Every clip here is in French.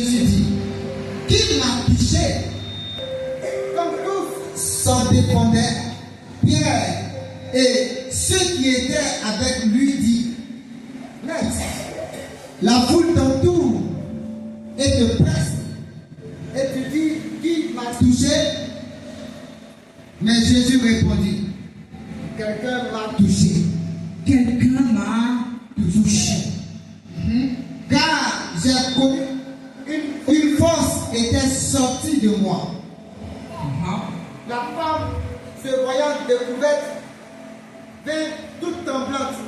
Jésus dit, qui m'a touché? Comme tous s'en défendaient, Pierre et ceux qui étaient avec lui dit, Maître, la foule t'entoure et te presse. Et tu dis, qui m'a touché? Mais Jésus répondit, quelqu'un m'a touché. Quelqu'un m'a touché. Car j'ai connu une force était sortie de moi. La femme, se voyant découverte, vint toute tremblante,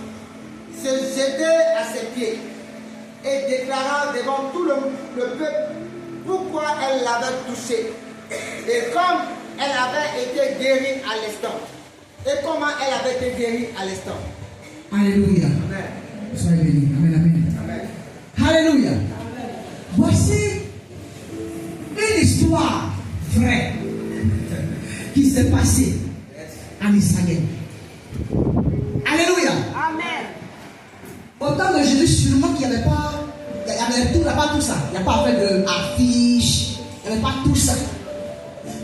se jeter à ses pieds et déclara devant tout le peuple pourquoi elle l'avait touché et comme elle avait été guérie à l'instant. Et comment elle avait été guérie à l'instant. Alléluia. Amen. Soyez bénis. Amen, amen. Amen. Alléluia. Voici une histoire vraie qui s'est passée en Israël. Alléluia. Amen. Au temps de Jésus, sûrement qu'il n'y avait pas, il n'y avait pas tout ça. Il n'y a pas fait d'affiches, il n'y avait pas tout ça.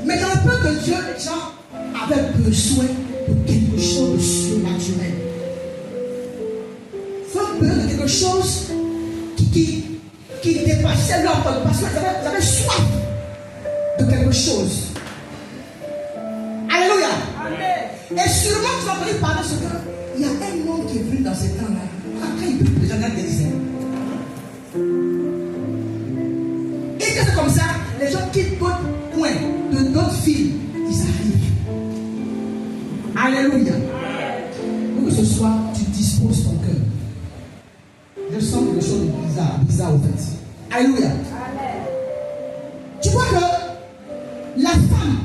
Mais dans le peuple de Dieu, les gens avaient besoin de quelque chose de surnaturel. Il faut besoin de quelque chose qui dépassait leur temps. Parce qu'ils avaient soif de quelque chose. Alléluia. Amen. Et sûrement que vous avez parlé de ce temps. Il y a un homme qui est venu dans ce temps-là. Quand il prie, les gens ont guéri. Et que c'est comme ça, les gens quittent d'autres coins, de d'autres villes, ils arrivent. Alléluia. Pour que ce soir, tu disposes ton cœur. Je sens quelque chose de bizarre au fait. Alléluia. Amen. Tu vois que la femme,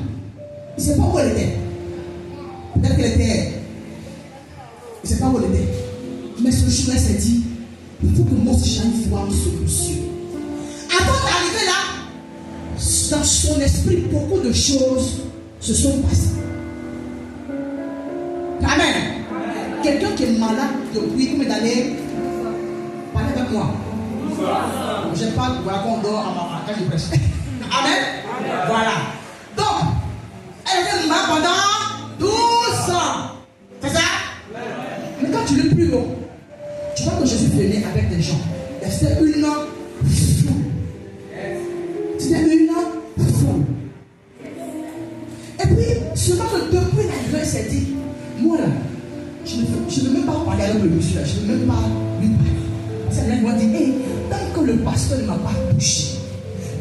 il ne sait pas où elle était. Peut-être qu'elle était. Il ne sait pas où elle était. Mais ce jour-là s'est dit, il faut que moi aussi j'aille voir ce monsieur. Avant d'arriver là, dans son esprit, beaucoup de choses se sont passées. Amen. Quelqu'un qui est malade depuis combien d'années? Parlez avec moi. Je parle, voilà qu'on dort à quand je prêche. Amen. Voilà. Donc, elle était malade pendant 12 ans. C'est ça? Mais quand tu lis plus haut, tu vois que Jésus venait avec des gens. C'était une foule. C'était une foule. Et puis, souvent que depuis la grâce s'est dit, moi là, je ne veux même pas parler avec le monsieur, je ne veux même pas lui parler. C'est là qu'il m'a dit, hey, tant que le pasteur ne m'a pas touché,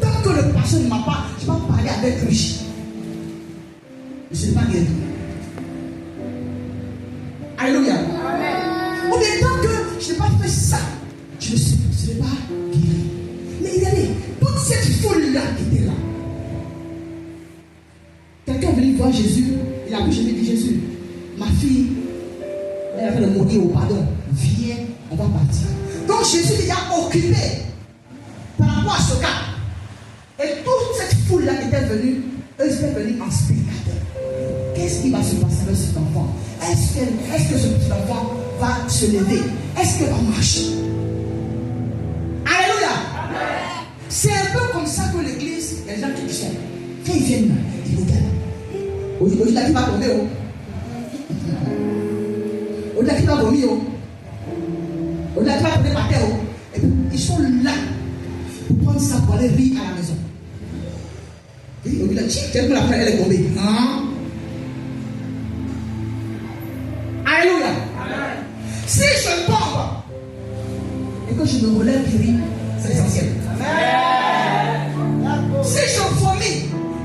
tant que le pasteur ne m'a pas, je ne vais pas parler avec lui. Je ne sais pas guéri. Alléluia. Ou bien tant que je n'ai pas fait ça, je ne serai pas guéri. Mais il y avait toute cette foule-là qui était là. Quelqu'un est venu voir Jésus, il a vu Jésus, dit Jésus, ma fille, elle a fait le mourir au pardon. Viens, on va partir. Donc Jésus est déjà occupé par rapport à ce cas. Et toute cette foule-là qui était venue, eux étaient venus en spectateur. Qu'est-ce qui va se passer avec cet enfant? Est-ce que ce petit enfant va se lever? Est-ce qu'il va marcher? Alléluia. Amen. C'est un peu comme ça que l'église, les gens qui sont, quand ils viennent là, ils regardent. Aujourd'hui, la qui va tomber. Aujourd'hui, la qui va vomir. Aujourd'hui, la qui va tomber par terre. Et puis, ils sont là pour prendre ça pour aller rire à la maison. Et aujourd'hui, la chic, tellement après, elle est tombée. Hein? Alléluia. Amen. Si je tombe et que je me relève guéri, c'est l'essentiel. Amen. Si je vomis,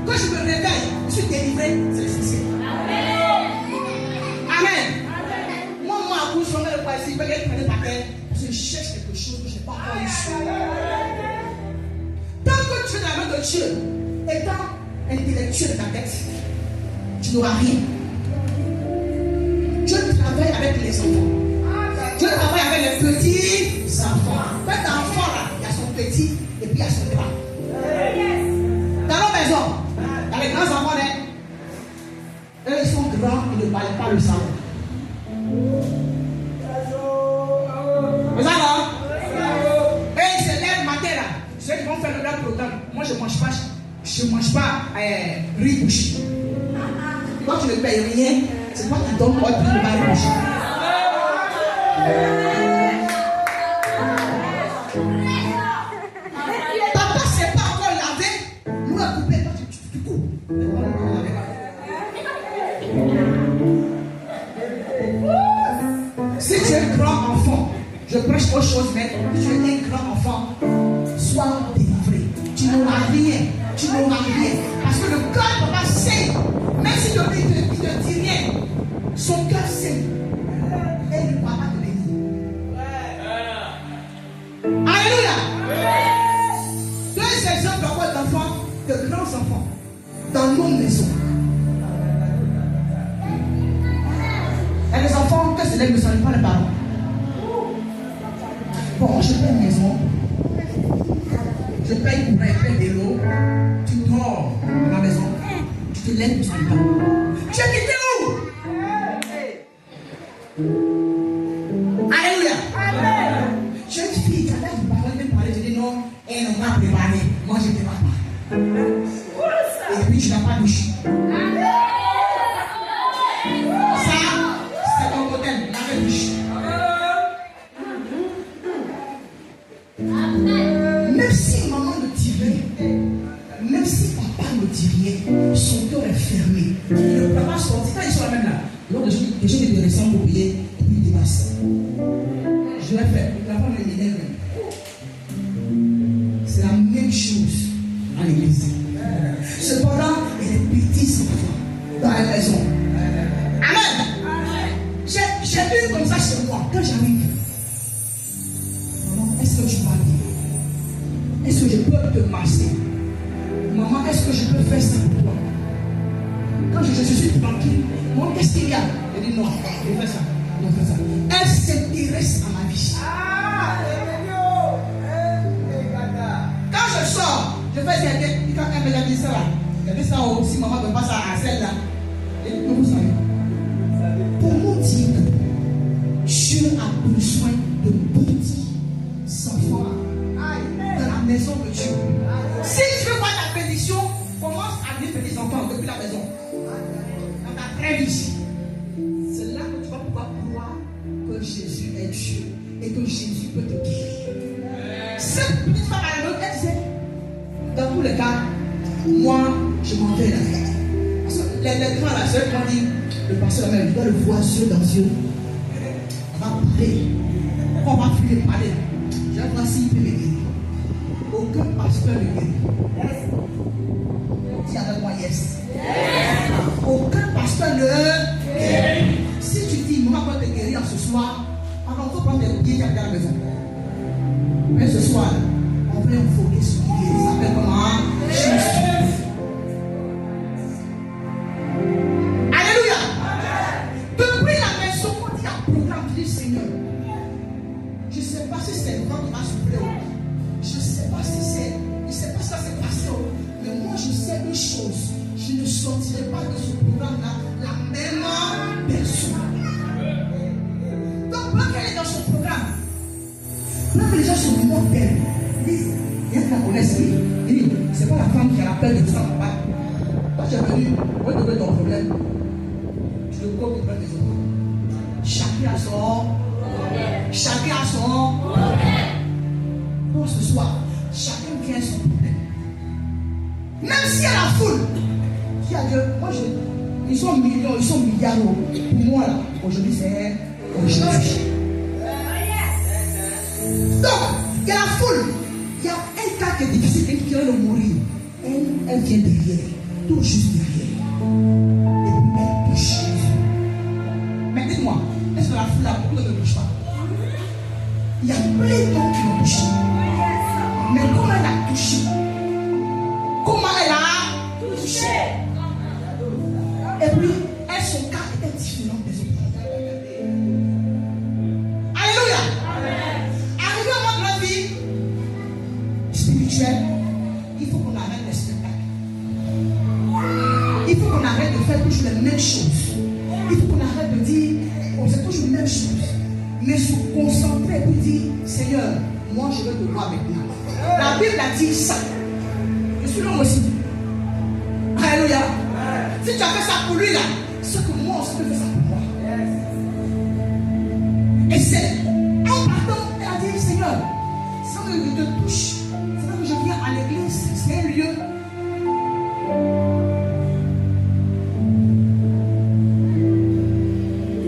que je me réveille, je suis délivré, c'est l'essentiel. Amen. Amen. Moi, à coup, je vais le passer, je vais aller par terre, je cherche quelque chose que je n'ai pas encore eu. Tant que tu es dans la main de Dieu, étant intellectuel de ta tête, tu n'auras rien. Dieu travaille avec les enfants. Dieu travaille avec les petits enfants. Cet enfant là, il y a son petit et puis il y a son grand. Dans nos maisons, dans les grands enfants, eux ils sont grands, ils ne parlent pas le sang. Les enfants, eux ils se lèvent le matin là. Ceux qui vont faire le leur programme. Moi, je ne mange pas riz bouche. Quand tu ne payes rien, c'est toi qui donnes votre riz bouche. Papa, c'est pas encore lavé. Nous, à couper, toi, tu coupes. Si tu es un grand enfant, je prêche autre chose, mais si tu es un grand enfant, sois délivré. Tu n'auras rien. Tu n'auras rien. Parce que le cœur de papa sait. Même si il ne te dit rien, son cœur sait. Et le papa te bénit. Alléluia. Deux exemples encore d'enfants, de grands enfants, dans nos maisons. Et les enfants, que ce n'est ne sont pas les parents. Bon, je paye une maison. Je paye pour un de l'eau. Tu dors dans la maison. Tu te lèves pour ça. Tu as quitté où? Alléluia. J'ai une fille qui a l'air de parler. Je dis non, elle n'a pas préparé. Moi, je ne prépare pas. Et puis, tu n'as pas douché. Ça, c'est ton modèle. La même douche. Même si maman ne dit rien, même si papa ne dit rien, son cœur est fermé. Il ne peut pas sortir. Quand ils sont là même là, lors de quelque chose d'intéressant pour payer, et puis il dépasse. Je vais faire. La femme me m'énerve. C'est la même chose à l'église. Cependant, il y a des petits enfants dans la maison. Amen. J'ai vu comme ça chez moi. Quand j'arrive, maman, est-ce que tu vas bien? Est-ce que je peux te masser? Maman, est-ce que je peux faire ça pour toi? Quand je suis tranquille, moi, qu'est-ce qu'il y a? Je dis non, je fais ça. Non, fais ça. Elle s'intéresse à ma vie. Quand je sors, je fais ça. Quand elle me dit ça là, elle dit ça aussi, maman ne veut pas ça à celle-là. Et vous savez, pour nous dire que Dieu a besoin de petits enfants dans la maison de Dieu. Si tu veux voir ta bénédiction, commence à vivre petits enfants depuis la maison. Dans ta vraie vie. C'est là que tu vas pouvoir croire que Jésus est Dieu et que Jésus peut te guérir. Cette petite femme à la elle disait, dans tous les cas, moi, je m'en vais là. Parce que les grands, la sœur, quand dit, le pasteur même, il doit le voir yeux dans yeux. On va parler. On va fuir parler. Je vais voir s'il peut me guérir. Aucun pasteur ne guérit. Dis avec moi yes. Aucun pasteur ne guérit. Si tu dis, maman peut te guérir ce soir, alors on peut prendre des billets à la maison. Mais ce soir, on veut enfoquer ce qui guérit. Ça s'appelle comment? Jésus. Alléluia. Depuis la maison, on dit un programme, tu dis Seigneur, je ne sais pas si c'est le vent qui va souffler. Je ne sais pas si c'est, je ne sais pas si ça s'est passé. Mais moi, je sais une chose. Je ne sortirai pas de ce programme-là la même personne. Donc, quand elle est dans son programme, quand les gens se moquent d'elle, ils disent, il y a qui la connaissent, oui. Il dit, c'est pas la femme qui a la peur de ça, papa. Quand tu es venu, où est ton problème? Tu le crois pour prendre des autres. Chacun a son. Chacun a son. Pour ce soir, chacun vient son problème. Même si elle a la foule, qui a Dieu, moi ils sont millions, ils sont milliards. Pour moi là, aujourd'hui c'est aujourd'hui. Donc, il y a la foule, il y a un cas qui est difficile, qui vient de mourir. Elle vient derrière, tout juste derrière. Et puis elle touche Jésus. Mais dites-moi, est-ce que la foule là, pourquoi elle ne touche pas? Il y a plein de gens qui l'ont touché. Mais comment elle a touché? Comment elle a touché? Et puis, son cas était différent des autres. Alléluia. Arrivé à notre vie spirituelle, il faut qu'on arrête les spectacles. Il faut qu'on arrête de faire toujours les mêmes choses. Il faut qu'on arrête de dire, on fait toujours les mêmes choses. Mais se concentrer et dire, Seigneur, moi je veux te voir maintenant. La Bible a dit ça. suis l'homme aussi. Alléluia. Si tu as fait ça pour lui là, c'est que moi aussi je fais ça pour moi. Et c'est en partant, elle a dit, Seigneur, sans que je te touche, c'est là que je viens à l'église, c'est un lieu.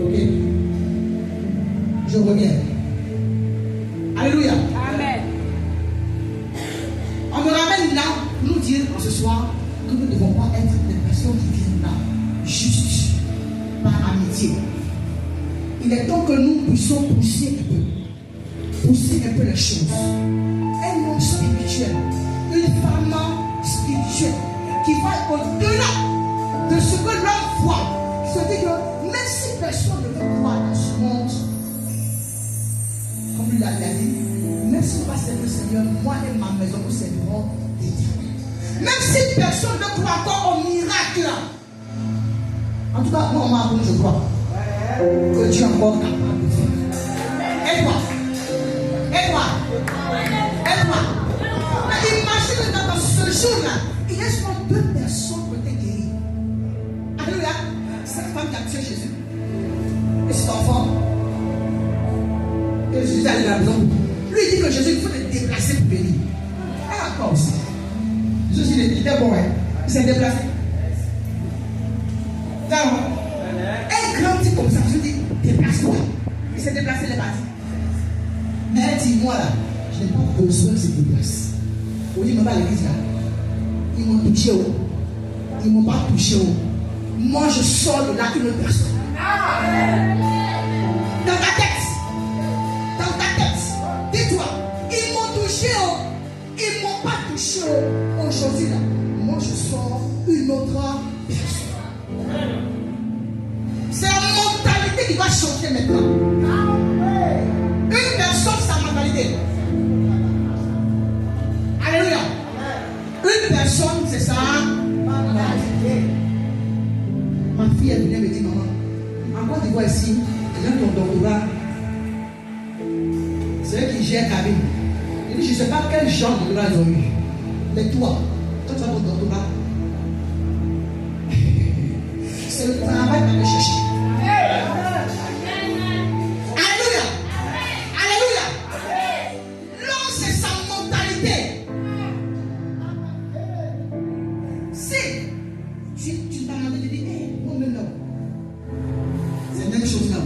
Ok. Je reviens. Alléluia. Amen. On me ramène là pour nous dire ce soir que nous ne devons pas être des personnes qui viennent là juste par amitié. Il est temps que nous puissions pousser un peu les choses. Un homme spirituel, une femme spirituelle qui va au-delà de ce que l'homme voit. Qui se dit que même si personne ne veut croire dans ce monde, comme lui l'a dit, même si on va servir le Seigneur, moi et ma maison nous servirons d'Éternel. Même si personne ne croit encore au miracle, en tout cas, moi, on m'a appris, je crois que Dieu est encore capable de faire. Aide-moi. Imagine dans ce jour-là, il y a seulement 2 personnes qui ont été guéries. Alléluia. Cette femme qui a tué Jésus et cet enfant. Et Jésus est allé à la maison. Lui, il dit que Jésus, il faut le déplacer pour venir. Et encore aussi. Jésus, il était bon, hein. Il s'est déplacé. Un grand type comme ça, je dis, déplace-toi. Il s'est déplacé, il est parti. Mais dis-moi là, je n'ai pas besoin de se déplacer. Oui, ils ne m'ont pas l'église là. Ils m'ont touché. Ils ne m'ont pas touché. Moi, je sors de là une autre personne. Dans ta tête. Dis-toi, ils m'ont touché. Ils ne m'ont pas touché. Aujourd'hui là, moi je sors une autre personne. C'est la mentalité qui va changer maintenant. Une personne, sa mentalité. Alléluia. Une personne, c'est ça. Ma fille est venue me dire, maman, en Côte d'Ivoire ici, j'ai ton doctorat. C'est eux qui gèrent Kabine. Il dit, je ne sais pas quel genre de doctorat ils ont eu. Mais toi, tu as ton doctorat. C'est le travail qu'on va chercher. Alléluia. Alléluia. L'homme, c'est sa mentalité. Si tu t'as demandé de dire, non, c'est la même chose là.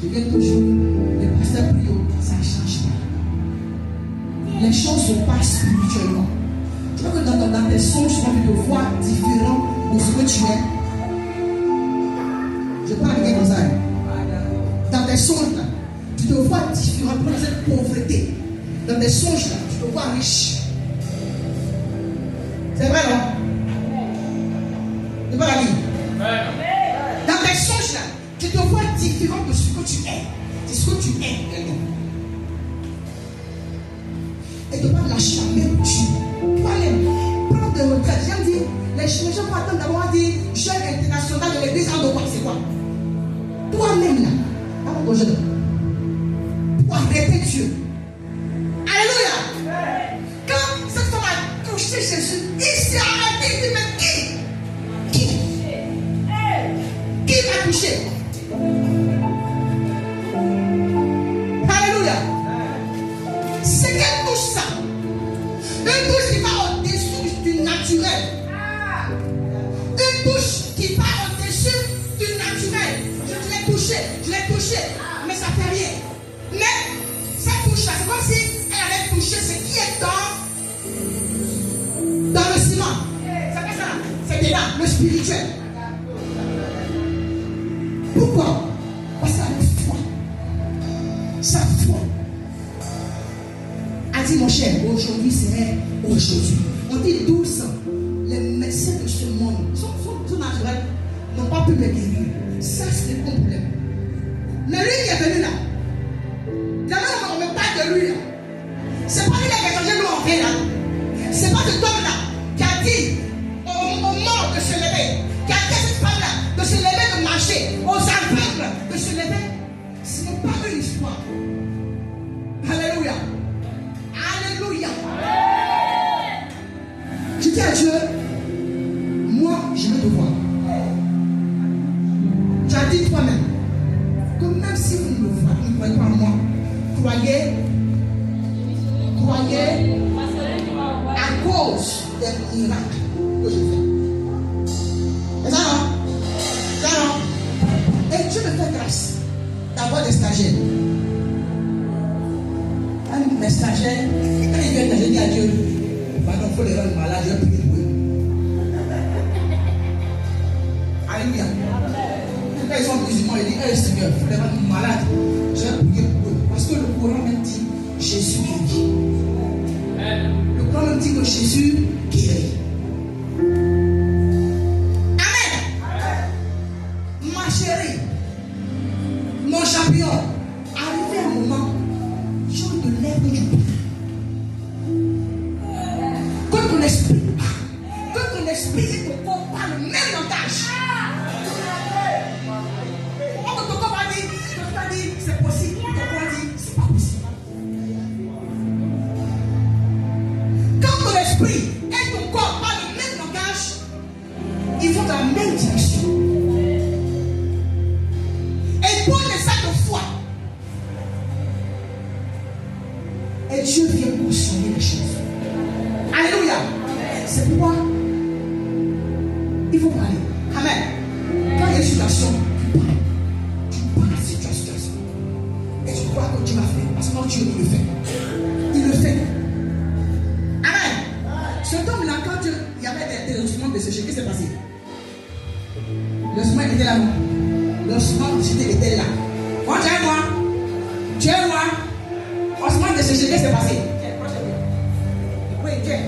Je viens toujours, le pasteur Prio, ça ne change pas. Les choses se passent spirituellement. Tu vois que dans tes songes, tu vas te voir différent de ce que tu es. Je parle bien comme ça. Dans tes songes, là, tu te vois différent pour cette pauvreté. Dans tes songes, là, tu te vois riche. C'est vrai, non? C'est pas la vie. Dans tes songes, là, tu te vois différent de ce que tu es. C'est ce que tu es réellement. Et de pas lâcher la même Dieu. Toi-même, prends de retraite. J'aime dire, les gens vont attendre d'avoir dit jeune international de l'église en droit, c'est quoi? Toi-même là, avant ton jeune, pour arrêter Dieu. Alléluia. Quand cette femme a touché Jésus, il s'est arrêté. Il dit, mais qui m'a touché? Alléluia. C'est quelle touche ça? Une touche qui va au-dessus du naturel. Une touche qui va au-dessus du naturel. Je l'ai touché, mais ça ne fait rien. Mais cette touche-là, c'est comme si elle avait touché ce qui est dans le ciment. C'est pas ça, c'était là, le spirituel. Pourquoi? Parce qu'elle a une foi. Sa foi. A dit mon cher, aujourd'hui c'est aujourd'hui. On dit 12 ans. Les médecins de ce monde sont naturels, n'ont pas pu me guérir. Ça c'est le problème. Mais lui qui est venu là, d'abord on ne parle de lui là. C'est pas lui qui a changé nous en fait là. C'est pas cet homme là qui a dit aux morts de se lever, qui a dit à cette femme là de se lever, de marcher, aux aveugles de se lever. Ce n'est pas une histoire. Alléluia. Alléluia. Je dis à Dieu, moi, je veux te voir. Tu as dit toi-même que même si vous ne me voyez pas en moi, croyez à cause des miracles que je fais. Et ça non? Ça non? Et Dieu me fait grâce d'avoir des stagiaires. Un stagiaire, quand il vient, je dis à Dieu, pardon, il faut les rendre malades, je vais prier pour eux. Alléluia. Quand ils sont musulmans, il dit, Seigneur, il faut les rendre malades, je vais prier pour eux. Parce que le Coran même dit, Jésus guérit. Le Coran même dit que Jésus guérit. Amen. Ma chérie, mon champion, arrivé un moment, je te lève du pied. Que ton esprit et ton corps parlent le même langage. Ton corps va dire, c'est possible. Ton corps dit, c'est pas possible. Quand ton esprit et ton corps parlent le même langage, ils vont dans la même direction. Et pour les actes de foi, et Dieu vient pour soigner les choses. Alléluia. C'est pourquoi il faut parler. Amen. Quand il y a une situation, tu parles sur ta situation. Et tu crois que Dieu l'a fait. Parce que Dieu il le fait. Il le fait. Amen. Ce homme-là, quand il y avait des instruments de sécher, qu'est-ce qui s'est passé? L'instrument était là. L'instrument de sécher était là. Quand tu es moi, l'instrument de sécher, qu'est-ce qui s'est passé? Oui, Dieu.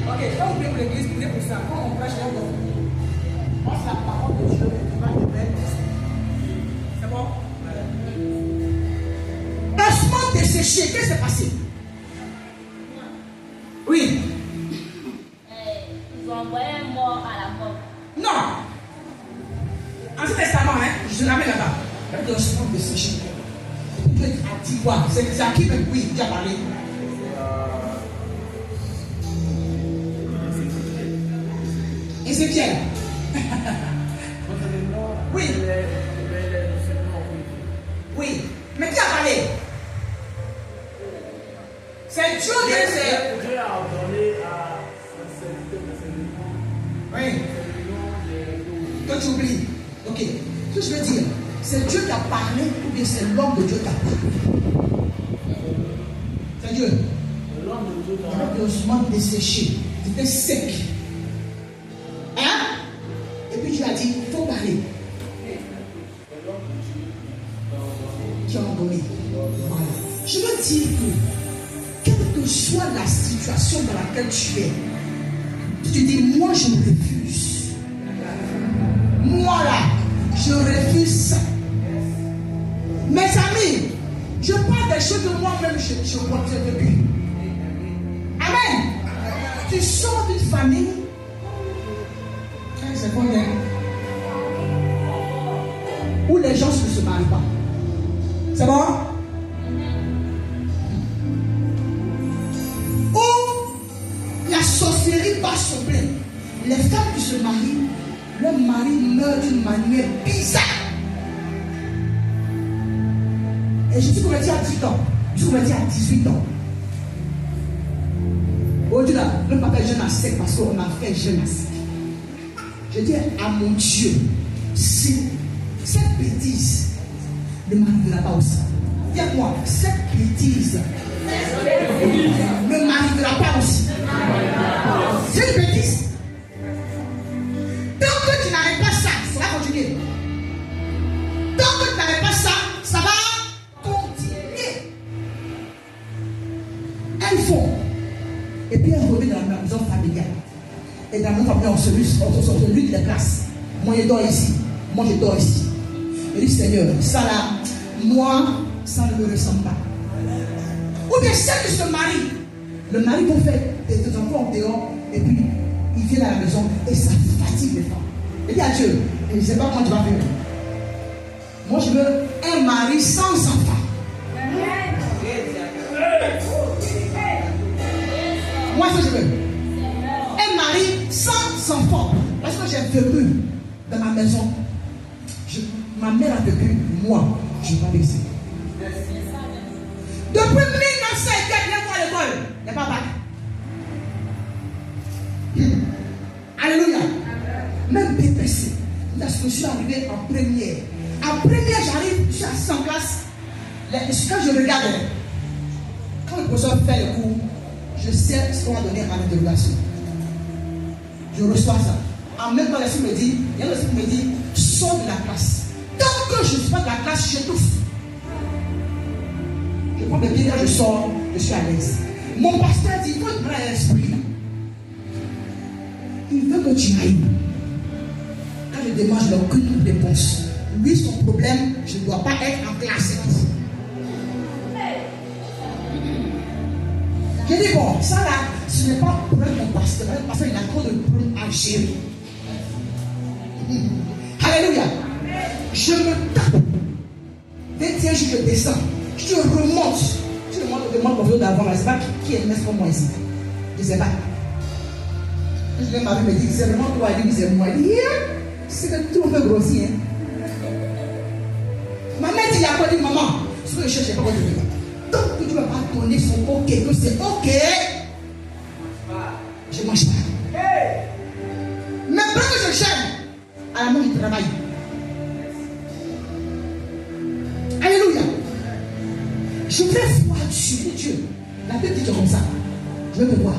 Ok, quand vous venez pour l'église, vous venez pour ça. Quand on prêche, on pense la parole de Dieu et tu vas te mettre. C'est bon? Lancement desséché, qu'est-ce qui s'est passé? Oui. Ils ont envoyé un mort à la mort. Non. Ancien Testament, je l'amène là-bas. Le lancement desséché. Tu peux être à 10 fois. C'est à qui même? Oui, tu as parlé. Ézéchiel. Oui. Oui. Mais qui a parlé? C'est Dieu qui est. Dieu a ordonné à ce serviteur de Oui. Toi tu oublies. Ok. Ce que je veux dire, c'est Dieu qui a parlé ou bien c'est l'homme de Dieu qui a parlé? C'est Dieu. l'homme de Dieu Il avait besoin de dessécher. C'était sec. Hein? Et puis Dieu a dit, il faut parler. Qui a ordonné. Voilà. Je veux dire que, quelle que soit la situation dans laquelle tu es, tu dis, moi je refuse. Moi là, je refuse ça. Mes amis, je parle des choses de moi-même, je retiens depuis. Amen. Tu sors d'une famille. C'est combien? Où les gens ne se marient pas. C'est bon? Où la sorcellerie bat son plein. Les femmes qui se marient, leur mari meurt d'une manière bizarre. Et je dis qu'on m'a dit à 10 ans. Je dis qu'on m'a dit à 18 ans. Aujourd'hui là, le papa est jeune à sec parce qu'on a fait jeune à sec. Je dis à mon Dieu, si cette bêtise ne m'arrivera pas aussi. Dis à moi, cette bêtise ne m'arrivera pas aussi. C'est une bêtise. Tant que tu n'arrêtes pas ça, ça va continuer. Tant que tu n'arrêtes pas ça, ça va continuer. Elles font. Et puis elles reviennent dans la maison familiale. Et dans la maison familiale, on se lutte les places. Moi je dors ici. Moi je dors ici. Je dis Seigneur, ça là, moi, ça ne me ressemble pas. Ou bien celle qui se marie. Le mari peut faire des enfants en dehors et puis viens à la maison et ça fatigue les femmes. Et dis à Dieu, et je ne sais pas comment tu vas faire. Moi, je veux un mari sans enfant. Moi, ce que je veux. Un mari sans enfant. Parce que j'ai vécu dans ma maison. Ma mère a vécu, moi, je ne vais pas laisser. Depuis 1904, il n'est pas à l'école. Il n'y a pas bac. Alléluia. Même BPC. Lorsque je suis arrivé en première. En première, j'arrive, je suis à 100 classes. Quand je regarde, quand le professeur fait le cours, je sais ce qu'on va donner à l'interrogation. Je reçois ça. En même temps, l'esprit me dit, il y a l'esprit qui me dit, sors de la classe. Tant que je ne suis pas de la classe, j'étouffe. Je prends mes pieds, je sors, je suis à l'aise. Mon pasteur dit, il faut être à l'esprit. Il veut que tu ailles. Quand je demande, je n'ai aucune réponse. Lui, son problème, je ne dois pas être en classe. Je dis, bon, ça là, ce n'est pas un problème de mon pasteur. Parce qu'il a trop de problèmes à gérer. Alléluia. Je me tape. 21 jours, je descends. Je remonte. Tu demandes mon frère d'avant, je ne sais pas qui est le maître comme moi ici. Je ne sais pas. Je l'ai mari me dit, c'est vraiment toi, lui, c'est moi. Il dit, c'est que tout le monde grossit. Hein. Ma mère dit, il a pas dit, maman, ce que je cherche, je ne sais pas quoi je veux. Tant que tu ne vas pas donner son ok, que c'est ok, je ne mange pas. Mais quand je cherche, à la main du travail. Alléluia. Je vais voir Dieu. La Bible dit comme ça. Je veux te voir.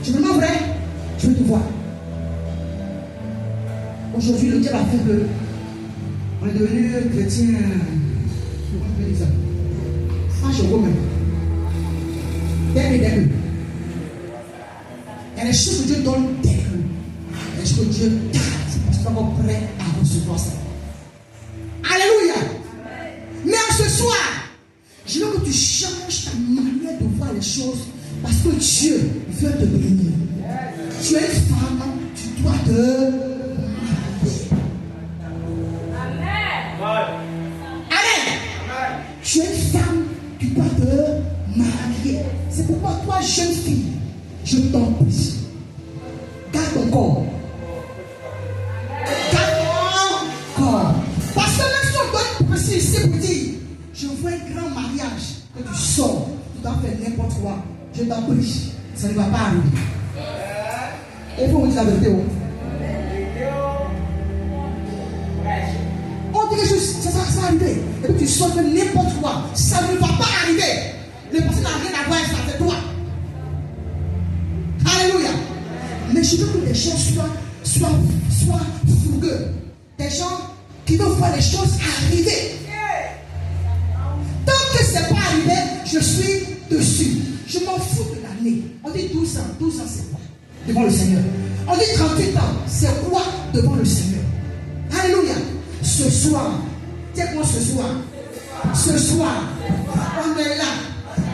Tu es vraiment vrai? Je veux te voir. Aujourd'hui, le diable a fait que on est devenu chrétien. Comment on peut dire ça? Franchement, même. Dès que. Il y a des choses que Dieu donne dès que. Il y a des choses que Dieu garde. Parce que tu es encore prêt à recevoir ça. Alléluia. Mais ce soir, je veux que tu changes ta manière de voir les choses. Parce que Dieu veut te bénir. Tu es une femme, tu dois te marier. Amen. Tu es une femme, tu dois te marier. C'est pourquoi toi, jeune fille, je t'en prie. Garde ton corps. Garde ton corps. Parce que même si on doit préciser ici pour dire, je vois un grand mariage, que tu sors, tu dois faire n'importe quoi. Je t'en prie, ça ne va pas arriver. Et vous me dites la vérité. On dit que ça va arriver. Et puis tu sors de n'importe quoi. Ça ne va pas arriver. Les personnes n'ont rien à voir avec ça, c'est toi. Alléluia. Mais je veux que les gens soient fougueux. Des gens qui veulent voir les choses arriver. Tant que ce n'est pas arrivé, je suis dessus. Je m'en fous de l'année. On dit 12 ans. 12 ans, c'est quoi devant le Seigneur? On dit 38 ans. C'est quoi devant le Seigneur? Alléluia. Ce soir, dis-moi ce soir. Ce soir, on est là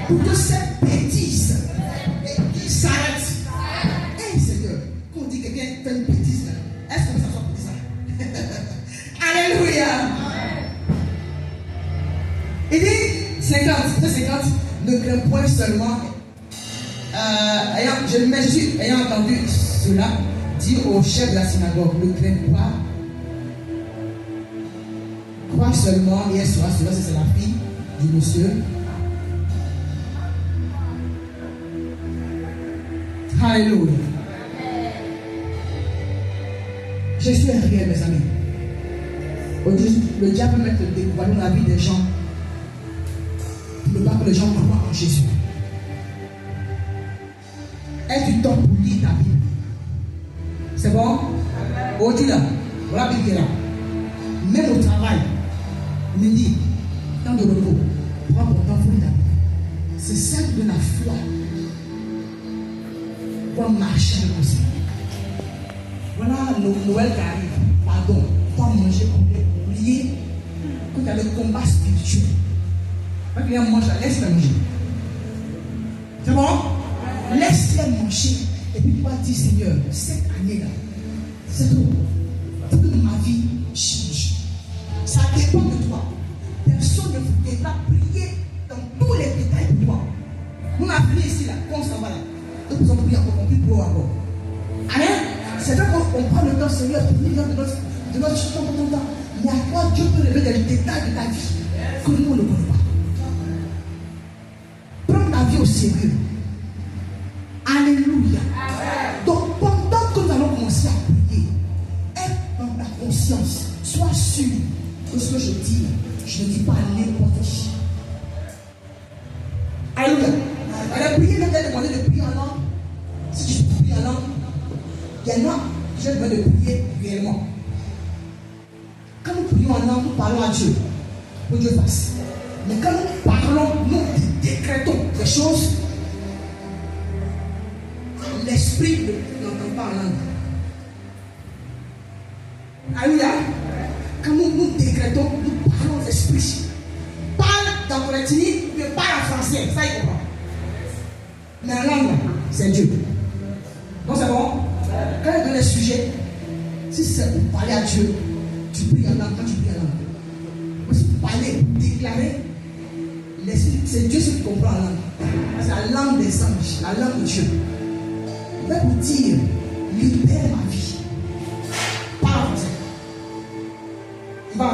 pour que cette bêtise s'arrête. Hey Seigneur, quand on dit que quelqu'un fait une bêtise, est-ce que ça soit pour ça? Alléluia. Il dit 50, ne crains point seulement. Ayant entendu cela, dit au chef de la synagogue, ne crains pas. Crois seulement, et elle sera cela, c'est la fille du monsieur. Alléluia. Je suis un réel, mes amis. Le diable peut mettre le découvert dans la vie des gens. Il ne veut pas que les gens croient en Jésus. Est-ce du temps pour lire ta Bible? C'est bon? Aujourd'hui là, voilà la Bible qui est là. Même au travail, midi, temps de repos, prends ton temps pour lire ta Bible. C'est ça qui donne la foi pour marcher avec le Seigneur. Voilà Noël qui arrive. Pardon, pas manger complet. Oubliez que tu as le combat spirituel. Quand quelqu'un mange, laisse-le manger. C'est bon? Laisse-les manger Et puis toi, dis Seigneur, cette année-là, c'est tout. Pour que ma vie change. Ça dépend de toi. Personne ne vous devra prier dans tous les détails pour toi. On a prié ici, là, comme ça va là. Donc nous avons prié encore, on prie pour encore. Amen. C'est vrai qu'on prend le temps, Seigneur, pour prier de notre chute en temps. Mais à quoi Dieu peut révéler les détails de ta vie que nous ne connaissons pas. Prends ta vie au sérieux. Alléluia. Donc pendant que nous allons commencer à prier, aie dans ta conscience, sois sûr que ce que je dis, je ne dis pas n'importe qui. Alléluia. Elle a prié, même elle a demandé de prier en langue. Si tu peux prier en langue, il y en a qui j'ai demandé de prier réellement. Quand nous prions en langue, nous parlons à Dieu. Pour Dieu fasse. Mais quand nous parlons, nous décrétons des choses, l'esprit n'entend pas en langue. Alléluia. Quand nous décrétons, nous parlons l'esprit. Parle dans ton ethnie, mais parle en français. Ça, il comprend. Mais en langue, c'est Dieu. Donc c'est bon. Quand il donne les sujets, si c'est pour parler à Dieu, tu pries en langue. Quand tu pries en langue, mais si pour parler, déclarer, c'est Dieu qui comprend la langue. C'est la langue des anges, la langue de Dieu. Il va vous dire, libère ma vie. Parle en français. Il va